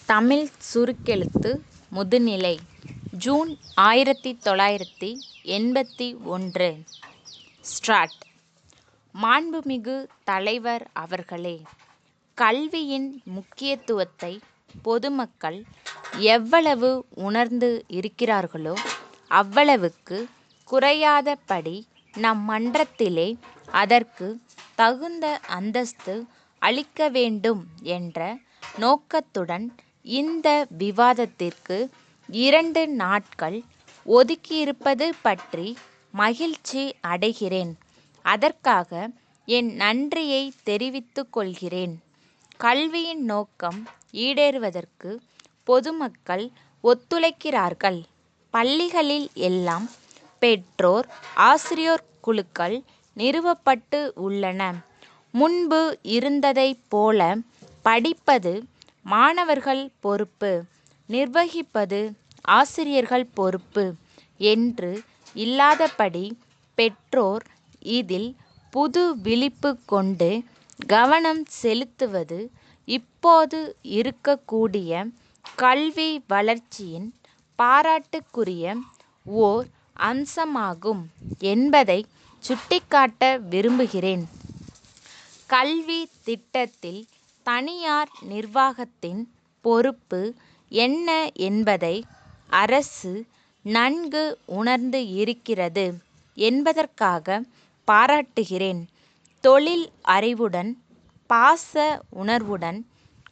தமிழ் சுருக்கெழுத்து முதுநிலை June 1981. Start. மாண்புமிகு தலைவர் அவர்களே, கல்வியின் முக்கியத்துவத்தை பொதுமக்கள் எவ்வளவு உணர்ந்து இருக்கிறார்களோ அவ்வளவுக்கு குறையாதபடி நம் மன்றத்திலே அதற்கு தகுந்த அந்தஸ்து அளிக்க வேண்டும் என்ற நோக்கத்துடன் இந்த விவாதத்திற்கு 2 நாட்கள் ஒதுக்கியிருப்பது பற்றி மகிழ்ச்சி அடைகிறேன். அதற்காக என் நன்றியை தெரிவித்துக் கொள்கிறேன். கல்வியின் நோக்கம் ஈடேறுவதற்கு பொதுமக்கள் ஒத்துழைக்கிறார்கள். பள்ளிகளில் எல்லாம் பெற்றோர் ஆசிரியோர் குழுக்கள் நிறுவப்பட்டு உள்ளன. முன்பு இருந்ததைப் போல படிப்பது மாணவர்கள் பொறுப்பு, நிர்வகிப்பது ஆசிரியர்கள் பொறுப்பு என்று இல்லாதபடி பெற்றோர் இதில் புது விழிப்பு கொண்டு கவனம் செலுத்துவது இப்போது இருக்கக்கூடிய கல்வி வளர்ச்சியின் பாராட்டுக்குரிய ஓர் அம்சமாகும் என்பதை சுட்டிக்காட்ட விரும்புகிறேன். கல்வி திட்டத்தில் தனியார் நிர்வாகத்தின் பொறுப்பு என்ன என்பதை அரசு நன்கு உணர்ந்து இருக்கிறது என்பதற்காக பாராட்டுகிறேன். தொழில் அறிவுடன், பாச உணர்வுடன்,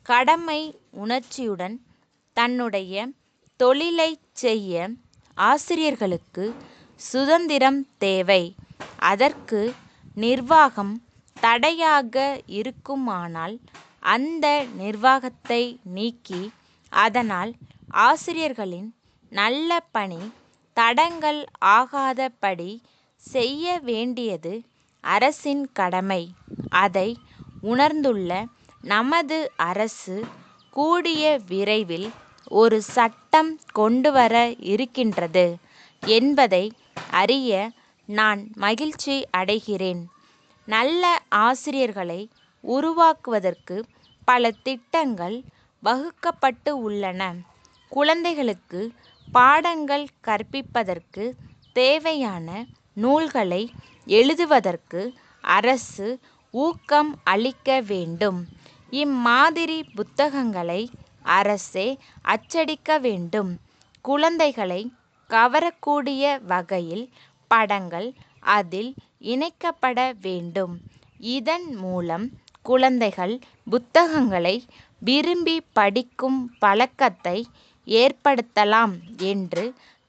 கடமை உணர்ச்சியுடன் தன்னுடைய தொழிலைச் செய்ய ஆசிரியர்களுக்கு சுதந்திரம் தேவை. அதற்கு நிர்வாகம் தடையாக இருக்குமானால் அந்த நிர்வாகத்தை நீக்கி அதனால் ஆசிரியர்களின் நல்ல பணி தடங்கல் ஆகாதபடி செய்ய வேண்டியது அரசின் கடமை. அதை உணர்ந்துள்ள நமது அரசு கூடிய விரைவில் ஒரு சட்டம் கொண்டுவர இருக்கின்றது என்பதை அறிய நான் மகிழ்ச்சி அடைகிறேன். நல்ல ஆசிரியர்களை உருவாக்குவதற்கு பல திட்டங்கள் வகுக்கப்பட்டு உள்ளன. குழந்தைகளுக்கு பாடங்கள் கற்பிப்பதற்கு தேவையான நூல்களை எழுதுவதற்கு அரசு ஊக்கம் அளிக்க வேண்டும். இம்மாதிரி புத்தகங்களை அரசே அச்சடிக்க வேண்டும். குழந்தைகளை கவரக்கூடிய வகையில் படங்கள் அதில் இணைக்கப்பட வேண்டும். இதன் மூலம் குழந்தைகள் புத்தகங்களை விரும்பி படிக்கும் பழக்கத்தை ஏற்படுத்தலாம் என்று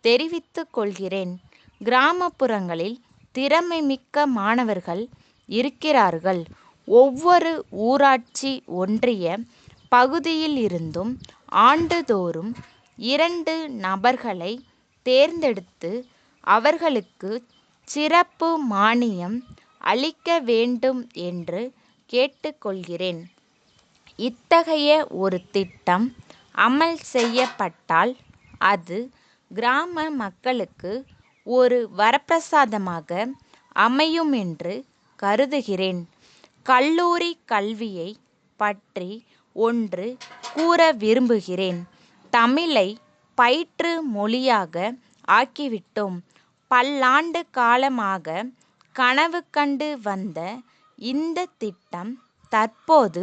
தெரிவித்துக் கொள்கிறேன். கிராமப்புறங்களில் திறமைமிக்க மாணவர்கள் இருக்கிறார்கள். ஒவ்வொரு ஊராட்சி ஒன்றிய பகுதியிலிருந்தும் ஆண்டுதோறும் 2 நபர்களை தேர்ந்தெடுத்து அவர்களுக்கு சிறப்பு மானியம் அளிக்க வேண்டும் என்று கேட்டுக்கொள்கிறேன். இத்தகைய ஒரு திட்டம் அமல் செய்யப்பட்டால் அது கிராம மக்களுக்கு ஒரு வரப்பிரசாதமாக அமையுமென்று கருதுகிறேன். கல்லூரி கல்வியை பற்றி ஒன்று கூற விரும்புகிறேன். தமிழை பயிற்று மொழியாக ஆக்கிவிட்டோம். பல்லாண்டு காலமாக கனவு கண்டு வந்த இந்த திட்டம் தற்போது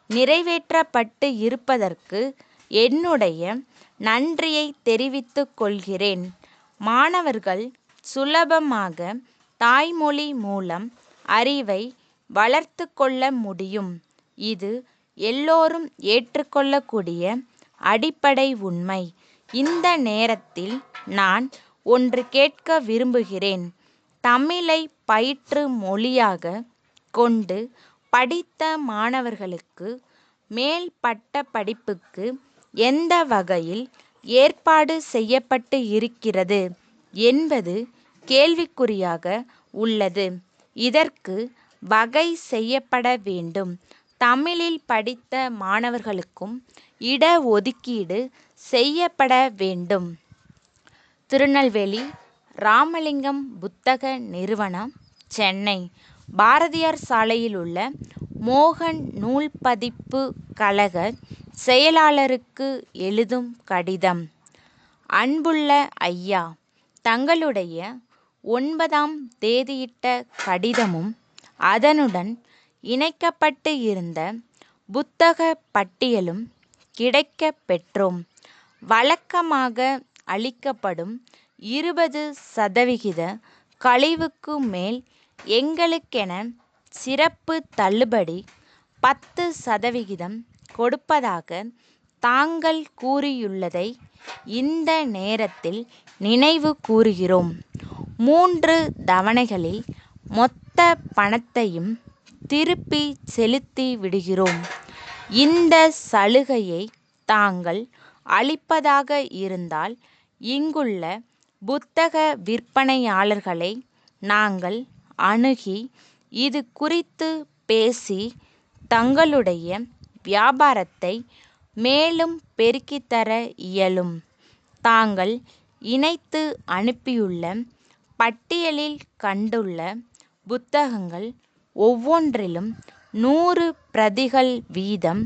நிறைவேற்றப்பட்டு இருப்பதற்கு என்னுடைய நன்றியை தெரிவித்துக் கொள்கிறேன். மாணவர்கள் சுலபமாக தாய்மொழி மூலம் அறிவை வளர்த்து கொள்ள முடியும். இது எல்லோரும் ஏற்றுக்கொள்ளக்கூடிய அடிப்படை உண்மை. இந்த நேரத்தில் நான் ஒன்று கேட்க விரும்புகிறேன். தமிழை பயிற்று மொழியாக கொண்டு படித்த மாணவர்களுக்கு மேல் பட்ட படிப்புக்கு எந்த வகையில் ஏற்பாடு செய்யப்பட்டு இருக்கிறது என்பது கேள்விக்குறியாக உள்ளது. இதற்கு வகை செய்யப்பட வேண்டும். தமிழில் படித்த மாணவர்களுக்கும் இட ஒதுக்கீடு செய்யப்பட வேண்டும். திருநெல்வேலி ராமலிங்கம் புத்தக நிறுவனம், சென்னை. பாரதியார் சாலையில் உள்ள மோகன் நூல் பதிப்பு கழக செயலாளருக்கு எழுதும் கடிதம். அன்புள்ள ஐயா, தங்களுடைய 9ஆம் தேதியிட்ட கடிதமும் அதனுடன் இணைக்கப்பட்டு இருந்த புத்தக பட்டியலும் கிடைக்கப் பெற்றோம். வழக்கமாக அளிக்கப்படும் 20% கழிவுக்கு மேல் எங்களுக்கென சிறப்பு தள்ளுபடி 10% கொடுப்பதாக தாங்கள் கூறியுள்ளதை இந்த நேரத்தில் நினைவு கூறுகிறோம். 3 தவணைகளில் மொத்த பணத்தையும் திருப்பி செலுத்தி விடுகிறோம். இந்த சலுகையை தாங்கள் அளிப்பதாக இருந்தால் இங்குள்ள புத்தக விற்பனையாளர்களை நாங்கள் அணுகி இது குறித்து பேசி தங்களுடைய வியாபாரத்தை மேலும் பெருக்கித்தர இயலும். தாங்கள் இணைத்து அனுப்பியுள்ள பட்டியலில் கண்டுள்ள புத்தகங்கள் ஒவ்வொன்றிலும் 100 பிரதிகள் வீதம்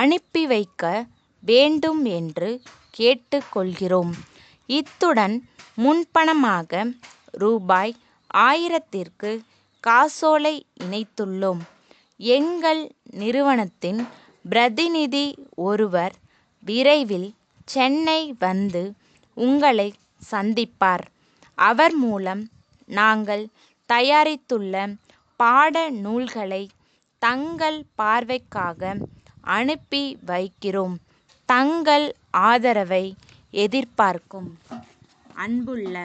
அனுப்பி வைக்க வேண்டும் என்று கேட்டுக்கொள்கிறோம். இத்துடன் முன்பணமாக ரூபாய் 1000ற்கு காசோலை இணைத்துள்ளோம். எங்கள் நிறுவனத்தின் பிரதிநிதி ஒருவர் விரைவில் சென்னை வந்து உங்களை சந்திப்பார். அவர் மூலம் நாங்கள் தயாரித்துள்ள பாட நூல்களை தங்கள் பார்வைக்காக அனுப்பி வைக்கிறோம். தங்கள் ஆதரவை எதிர்பார்க்கும் அன்புள்ள